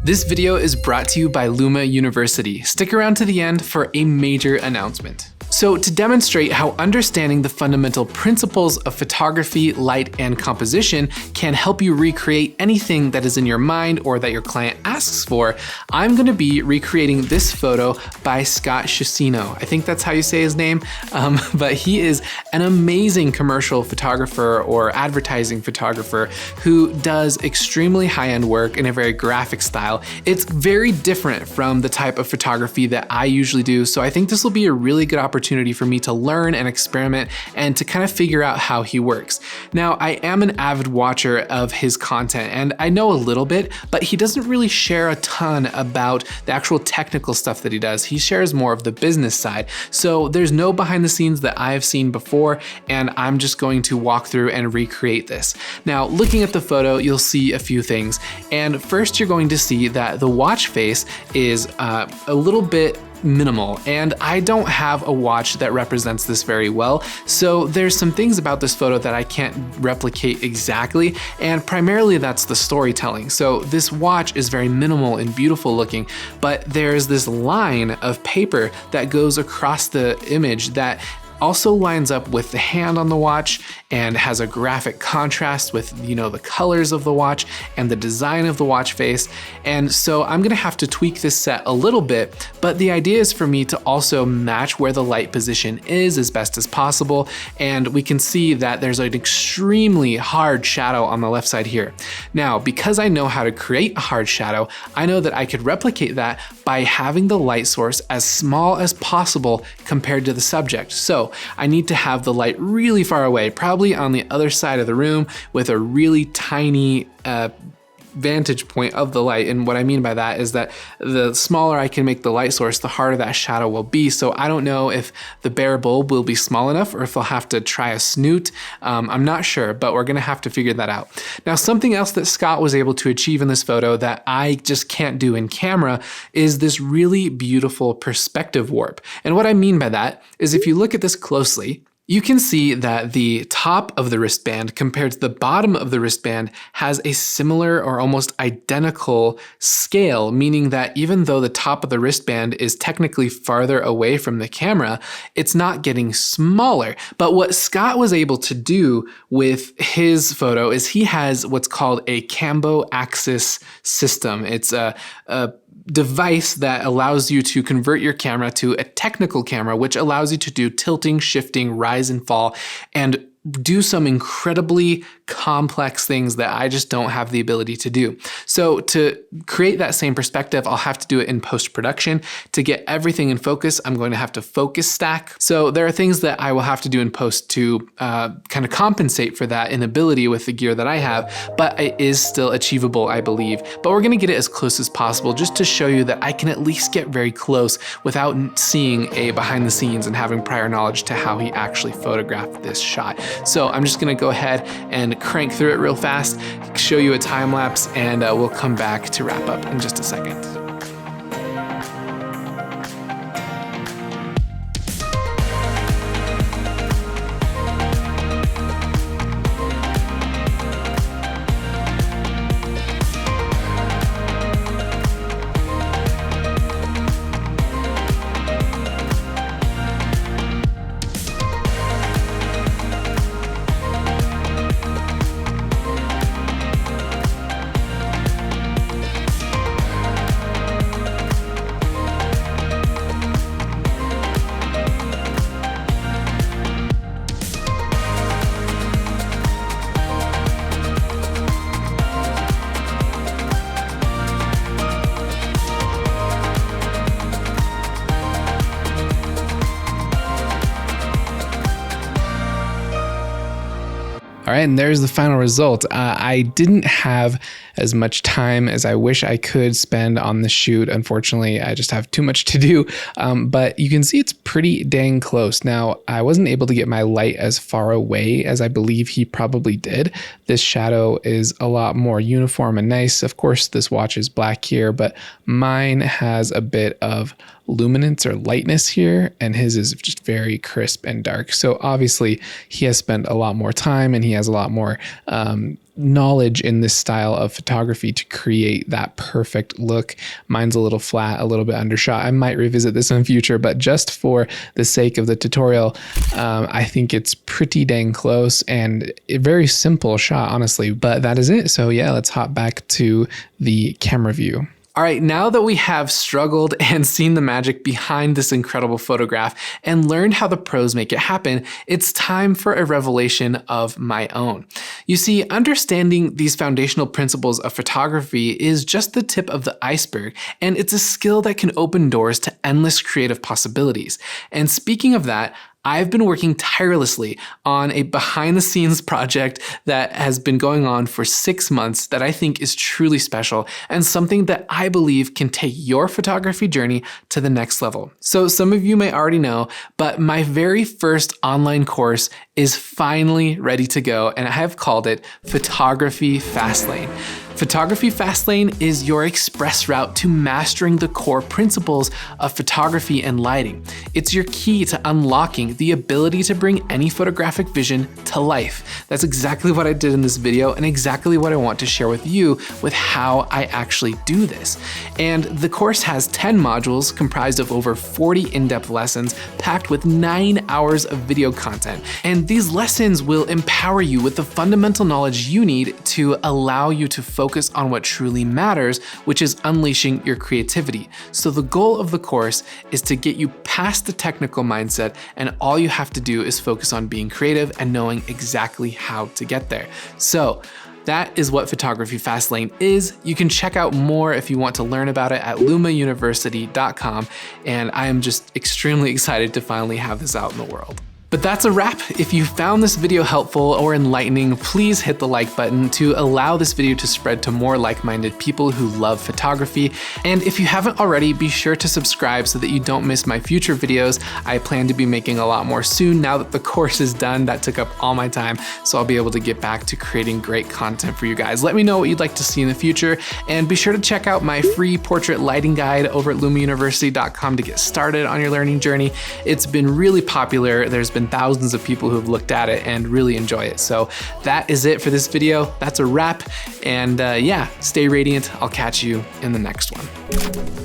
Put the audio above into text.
This video is brought to you by Luma University. Stick around to the end for a major announcement. So to demonstrate how understanding the fundamental principles of photography, light, and composition can help you recreate anything that is in your mind or that your client asks for, I'm gonna be recreating this photo by Scott Chicino. I think that's how you say his name, but he is an amazing commercial photographer or advertising photographer who does extremely high-end work in a very graphic style. It's very different from the type of photography that I usually do, so I think this will be a really good opportunity for me to learn and experiment and to kind of figure out how he works. Now, I am an avid watcher of his content and I know a little bit, but he doesn't really share a ton about the actual technical stuff that he does. He shares more of the business side. So there's no behind the scenes that I've seen before, and I'm just going to walk through and recreate this. Now, looking at the photo, you'll see a few things. And first, you're going to see that the watch face is a little bit minimal, and I don't have a watch that represents this very well, so there's some things about this photo that I can't replicate exactly, and primarily that's the storytelling. So this watch is very minimal and beautiful looking, but there's this line of paper that goes across the image that also lines up with the hand on the watch and has a graphic contrast with, you know, the colors of the watch and the design of the watch face. And so I'm gonna have to tweak this set a little bit, but the idea is for me to also match where the light position is as best as possible. And we can see that there's an extremely hard shadow on the left side here. Now, because I know how to create a hard shadow, I know that I could replicate that by having the light source as small as possible compared to the subject. So I need to have the light really far away, probably on the other side of the room with a really tiny vantage point of the light. And what I mean by that is that the smaller I can make the light source, the harder that shadow will be. So I don't know if the bare bulb will be small enough or if I'll have to try a snoot. I'm not sure, but we're gonna have to figure that out. Now, something else that Scott was able to achieve in this photo that I just can't do in camera is this really beautiful perspective warp. And what I mean by that is if you look at this closely, you can see that the top of the wristband compared to the bottom of the wristband has a similar or almost identical scale, meaning that even though the top of the wristband is technically farther away from the camera, it's not getting smaller. But what Scott was able to do with his photo is he has what's called a Cambo axis system. It's a device that allows you to convert your camera to a technical camera, which allows you to do tilting, shifting, rise and fall, and do some incredibly complex things that I just don't have the ability to do. So to create that same perspective, I'll have to do it in post-production. To get everything in focus, I'm going to have to focus stack. So there are things that I will have to do in post to kind of compensate for that inability with the gear that I have, but it is still achievable, I believe. But we're gonna get it as close as possible just to show you that I can at least get very close without seeing a behind the scenes and having prior knowledge to how he actually photographed this shot. So I'm just gonna go ahead and crank through it real fast, show you a time lapse, and we'll come back to wrap up in just a second. All right, and there's the final result. I didn't have as much time as I wish I could spend on the shoot. Unfortunately, I just have too much to do, but you can see it's pretty dang close. Now, I wasn't able to get my light as far away as I believe he probably did. This shadow is a lot more uniform and nice. Of course, this watch is black here, but mine has a bit of luminance or lightness here, and his is just very crisp and dark. So obviously he has spent a lot more time and he has has a lot more knowledge in this style of photography to create that perfect look. Mine's a little flat, a little bit undershot. I might revisit this in the future, but just for the sake of the tutorial, I think it's pretty dang close and a very simple shot, honestly, but that is it. So yeah, let's hop back to the camera view. All right, now that we have struggled and seen the magic behind this incredible photograph and learned how the pros make it happen, it's time for a revelation of my own. You see, understanding these foundational principles of photography is just the tip of the iceberg, and it's a skill that can open doors to endless creative possibilities. And speaking of that, I've been working tirelessly on a behind-the-scenes project that has been going on for 6 months that I think is truly special and something that I believe can take your photography journey to the next level. So some of you may already know, but my very first online course is finally ready to go, and I have called it Photography Fastlane. Photography Fastlane is your express route to mastering the core principles of photography and lighting. It's your key to unlocking the ability to bring any photographic vision to life. That's exactly what I did in this video and exactly what I want to share with you with how I actually do this. And the course has 10 modules comprised of over 40 in-depth lessons packed with 9 hours of video content. And these lessons will empower you with the fundamental knowledge you need to allow you to focus on what truly matters, which is unleashing your creativity. So the goal of the course is to get you past the technical mindset, and all you have to do is focus on being creative and knowing exactly how to get there. So that is what Photography Fastlane is. You can check out more if you want to learn about it at lumauniversity.com, and I am just extremely excited to finally have this out in the world. But that's a wrap. If you found this video helpful or enlightening, please hit the like button to allow this video to spread to more like-minded people who love photography. And if you haven't already, be sure to subscribe so that you don't miss my future videos. I plan to be making a lot more soon now that the course is done. That took up all my time, so I'll be able to get back to creating great content for you guys. Let me know what you'd like to see in the future, and be sure to check out my free portrait lighting guide over at lumauniversity.com to get started on your learning journey. It's been really popular. There's been thousands of people who have looked at it and really enjoy it. So that is it for this video. That's a wrap. And yeah, stay radiant. I'll catch you in the next one.